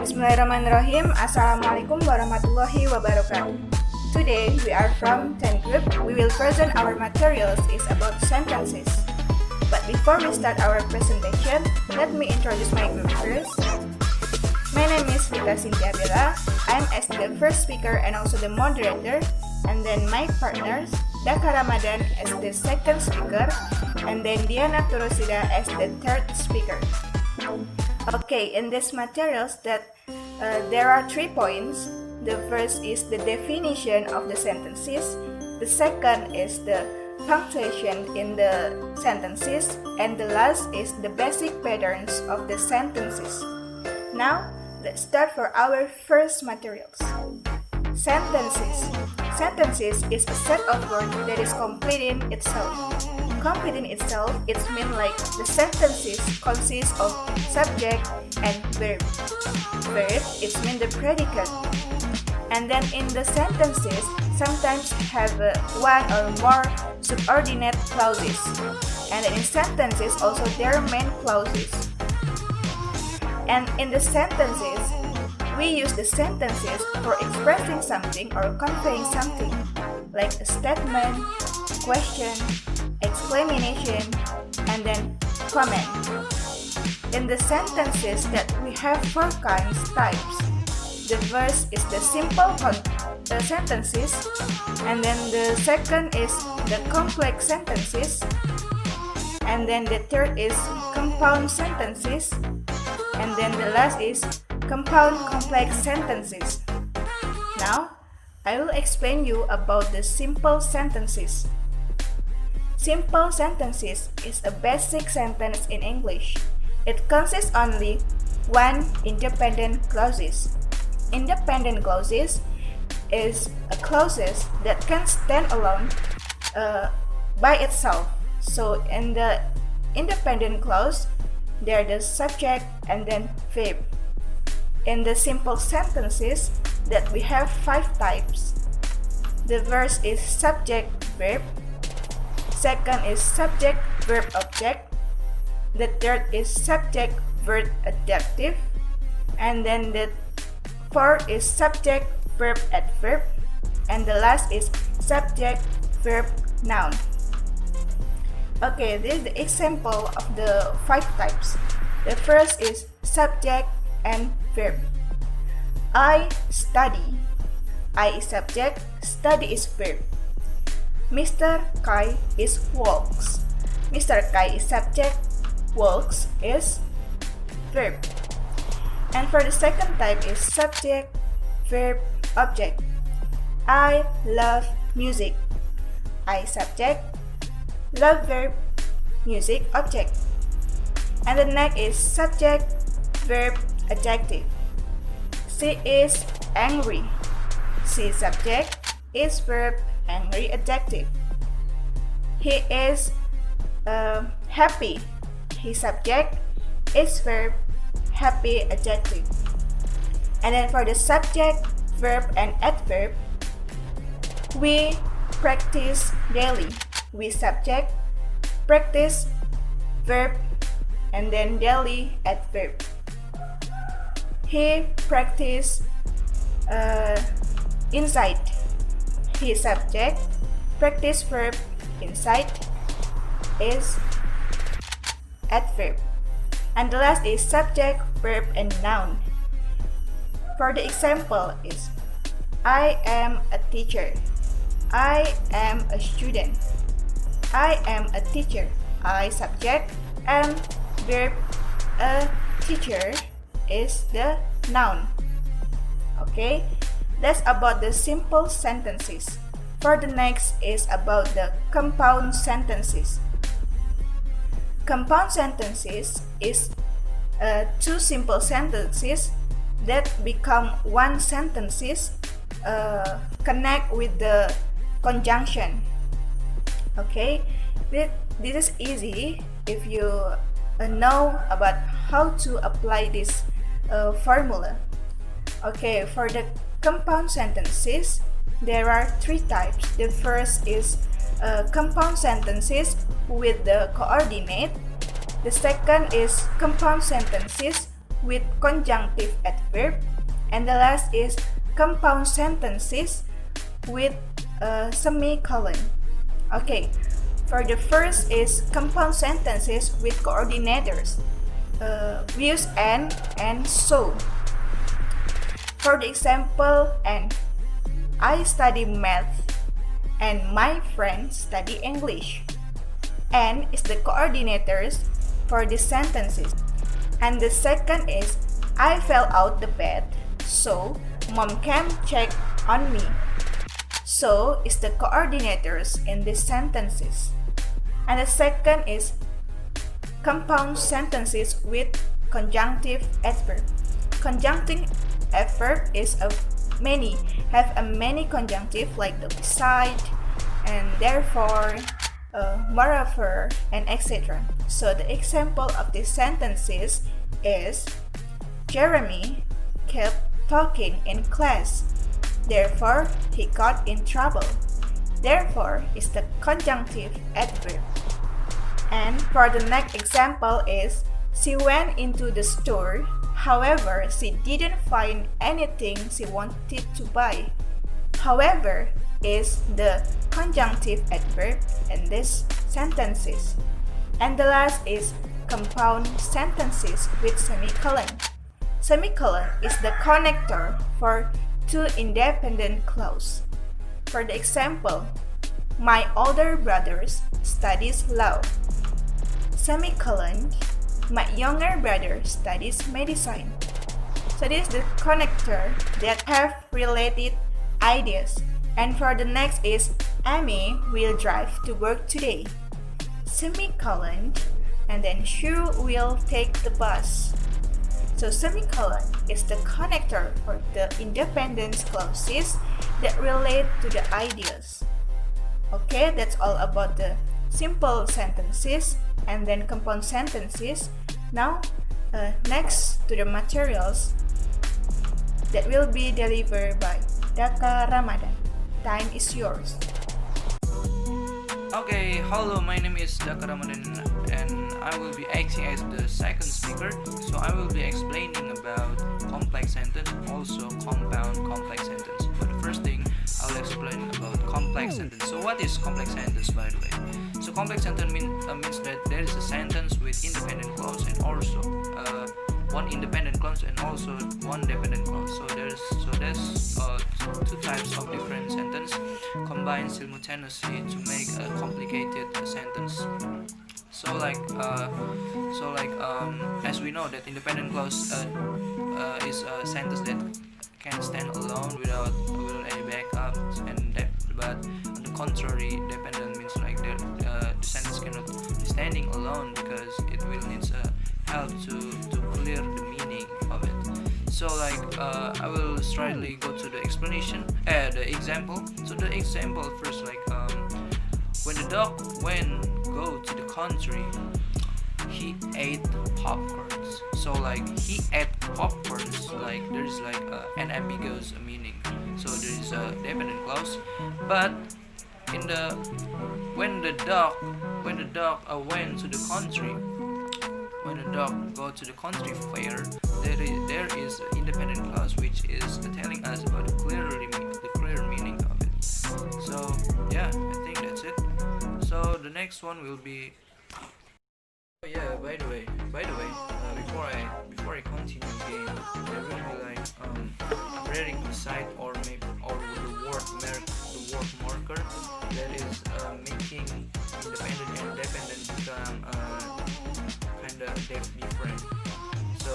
Bismillahirrahmanirrahim. Assalamualaikum warahmatullahi wabarakatuh. Today we are from 10th group. We will present our materials is about sentences. But before we start our presentation, let me introduce my group first. My name is Lita Sintia. I am as the first speaker and also the moderator, and then my partners Daka Ramadhan as the second speaker, and then Diyana Turrosidah as the third speaker. Okay, in this materials there are 3 points. The first is the definition of the sentences. The second is the punctuation in the sentences, and the last is the basic patterns of the sentences. Now, let's start for our first materials. Sentences. Sentences is a set of words that is completing itself. Completing itself, it means like the sentences consist of subject and verb. Verb, it means the predicate. And then in the sentences, sometimes have one or more subordinate clauses. And then in sentences, also there are main clauses. And in the sentences, we use the sentences for expressing something or conveying something, like a statement, question, exclamation, and then comment. In the sentences that we have 4 types. The first is the simple sentences, and then the second is the complex sentences, and then the third is compound sentences, and then the last is compound complex sentences. Now, I will explain you about the simple sentences. Simple sentences is a basic sentence in English. It consists only one independent clauses. Independent clauses is a clauses that can stand alone by itself. So in the independent clause, there are the subject and then verb. In the simple sentences that we have 5 types. The first is subject verb. Second is subject verb object. The third is subject verb adjective. And then the fourth is subject verb adverb. And the last is subject verb noun. Okay, this is the example of the 5 types. The first is subject and verb. I study. I is subject, study is verb. Mr. Kai is walks. Mr. Kai is subject, walks is verb. And for the second type is subject, verb, object. I love music. I subject, love verb, music object. And the next is subject, verb, adjective. She is angry. She subject, is verb, angry adjective. He is happy. He subject, is verb, happy adjective. And then for the subject, verb, and adverb, we practice daily. We subject, practice, verb, and then daily adverb. He practice inside. He subject, practice verb, inside is adverb. And the last is subject, verb, and noun. For the example is I am a teacher. I am a student. I am a teacher. I subject and verb a teacher is the noun. Okay, that's about the simple sentences. For the next is about the compound sentences. Compound sentences is 2 simple sentences that become one sentences connect with the conjunction. Okay, this is easy if you know about how to apply this formula. Okay, for the compound sentences, there are 3 types. The first is compound sentences with the coordinate. The second is compound sentences with conjunctive adverb, and the last is compound sentences with a semicolon. Okay, for the first is compound sentences with coordinators. We use and so. For the example, and I study math and my friends study English. And is the coordinators for the sentences. And the second is I fell out the bed, so mom came check on me. So is the coordinators in these sentences. And the second is compound sentences with conjunctive adverb. Conjunctive adverb is a many, have a many conjunctive like the beside and therefore, moreover, and etc. So the example of these sentences is Jeremy kept talking in class. Therefore, he got in trouble. Therefore is the conjunctive adverb. And for the next example is she went into the store. However, she didn't find anything she wanted to buy. However is the conjunctive adverb in these sentences. And the last is compound sentences with semicolon. Semicolon is the connector for two independent clauses. For the example, my older brother studies law. Semicolon, my younger brother studies medicine. So this is the connector that have related ideas. And for the next is Amy will drive to work today. Semicolon, and then she will take the bus. So semicolon is the connector for the independent clauses that relate to the ideas. Okay, that's all about the simple sentences and then compound sentences. Now, next to the materials that will be delivered by Daka Ramadhan. Time is yours. Okay, hello, my name is Daka Ramadhan and I will be acting as the second speaker. So I will be explaining about complex sentence, also compound complex sentence. But the first thing, I'll explain about complex sentence. So what is complex sentence, by the way? So complex sentence means that there is a sentence with independent clause and also one independent clause and also one dependent clause. So there's two types of different sentence combined simultaneously to make a complicated sentence. As we know that independent clause is a sentence that can stand alone without any backup, but on the contrary, dependent means like the sentence cannot be standing alone because it will needs help to clear the meaning of it. So I will slightly go to the explanation, the example. So the example first, when the dog go to the country, he ate popcorns. So he ate popcorns, there is an ambiguous meaning. So there is a dependent clause, but when the dog went to the country, when the dog go to the country fair, there is an independent clause which is telling us about the clear meaning of it. So yeah, I think that's it. So the next one will be. Oh yeah, by the way, before I continue again, there will be prerequisite or the word marker that is making independent and dependent become kind of different. So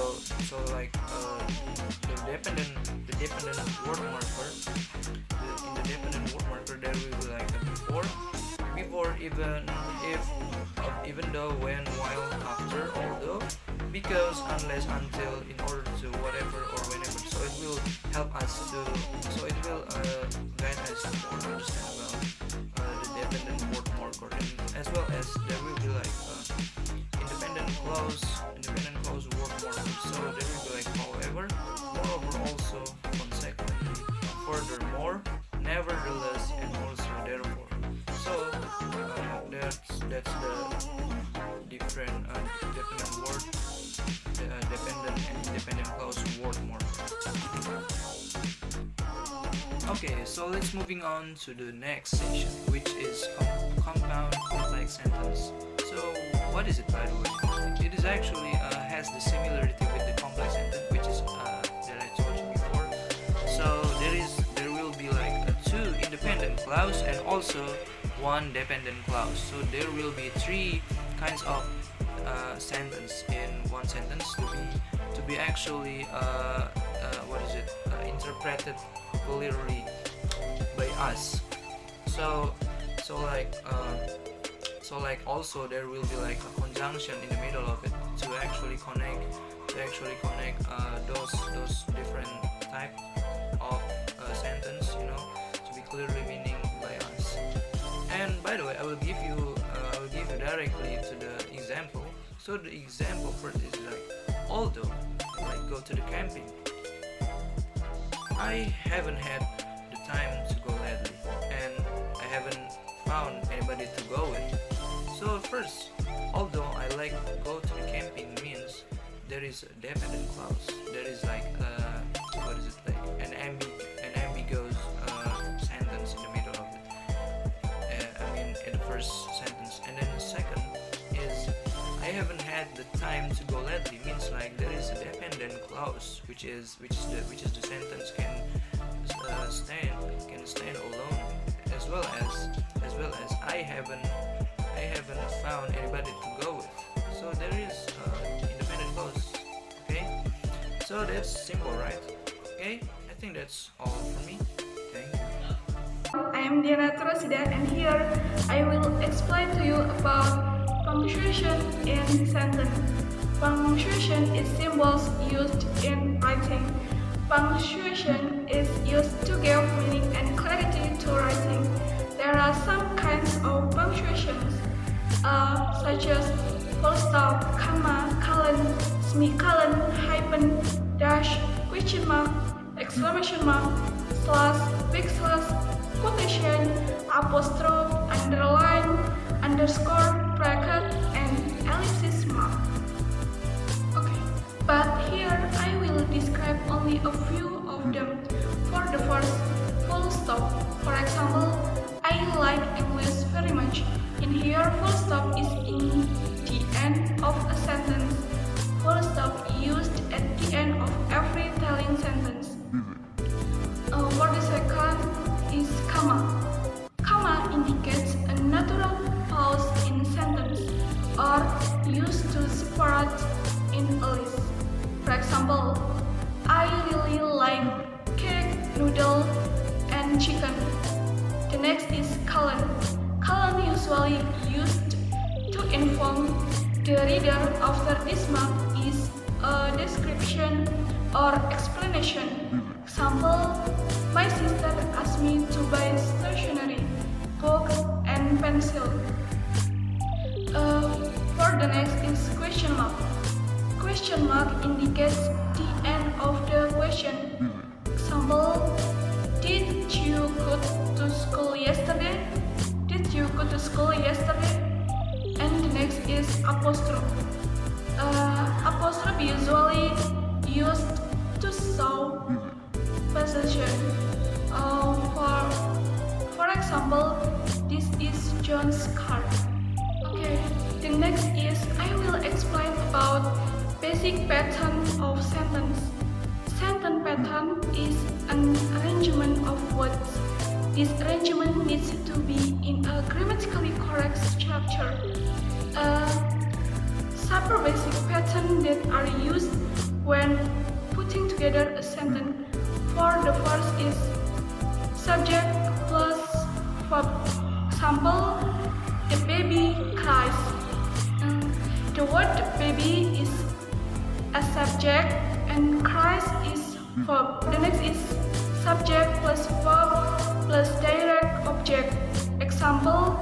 the dependent word marker, in the dependent word marker there will be before even though, when, while, after, although, because, unless, until, in order to, whatever or whenever. So it will help us guide us to more understand about the dependent word marker, and as well as there will be independent clause word marker. So there will be however, moreover, also, consequently, furthermore, nevertheless, and also therefore. So that's the different dependent word, dependent and independent independent clause word more. Okay, so let's moving on to the next section, which is compound complex sentence. So what is it, by the way? It is actually has the similarity with the complex sentence, which is that I told you before. So there will be like two independent clause and also one dependent clause. So there will be three kinds of sentence in one sentence to be actually interpreted clearly by us. So also there will be like a conjunction in the middle of it to actually connect those different type of sentence, to be clearly meaning by us. And by the way, I will give you directly to the example. So the example first is like, although like go to the camping, I haven't had the time to go lately, and I haven't found anybody to go with. So first, although I like go to the camping means there is a dependent clause. There is like an ambiguous sentence in the middle of it. In the first sentence, and then the second is I haven't had the time to go lately means like there is a dependent clause, which is the sentence can stand alone, as well as I haven't found anybody to go with. So there is independent clause. Okay, so that's simple, right? Okay, I think that's all for me. Thank you. I am Diyana Turrosidah, and here I will explain to you about punctuation in sentence. Punctuation is symbols used in writing. Punctuation is used to give meaning and clarity to writing. There are some kinds of punctuations, such as full stop, comma, colon, semicolon, hyphen, dash, question mark, exclamation mark, slash, backslash, quotation, apostrophe, underline, underscore, bracket, and ellipsis mark. Okay, but here I will describe only a few of them. For the first, full stop. For example, I like English very much. In here, full stop is in the end of a sentence. Full stop used at the end of every telling sentence. For the second is comma. Comma indicates a natural pause in sentence or used to separate in a list. For example, I really like cake, noodle, and chicken. The next is colon. Colon usually used to inform the reader after this mark is a description or explanation. Example, my sister asked me to buy stationery, book, and pencil. For the next is question mark. Question mark indicates the end of the question. Example, did you go to school yesterday? Did you go to school yesterday? And the next is apostrophe. Apostrophe usually used to show possession. For example, this is John's car. Okay, the next is I will explain about basic pattern of sentence. Sentence pattern is an arrangement of words. This arrangement needs to be in a grammatically correct structure. Super basic patterns that are used when putting together a sentence. For the first is subject plus verb. Example, the baby cries. The word baby is a subject and cries is verb. The next is subject plus verb plus direct object. Example,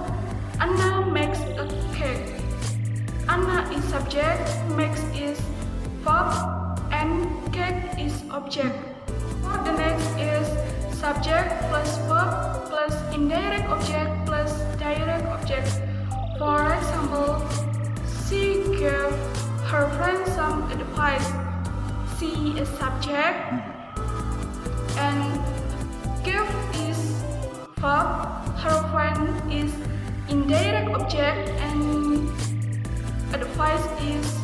Anna makes a cake. Anna is subject, makes is verb, and cake is object. For the next is subject plus verb plus indirect object plus direct object. For example, she gave her friend some advice. she is subject, and give is verb, her friend is indirect object, and advice is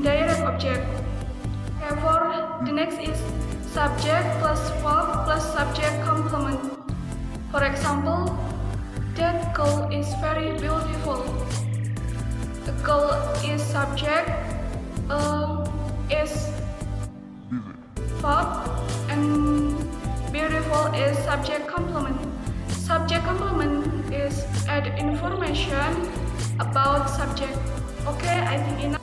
direct object. Therefore, the next is subject plus verb plus subject complement. For example, that girl is very beautiful. The girl is subject, is verb, and beautiful is subject complement. Subject complement is add information about subject. Okay, I think enough.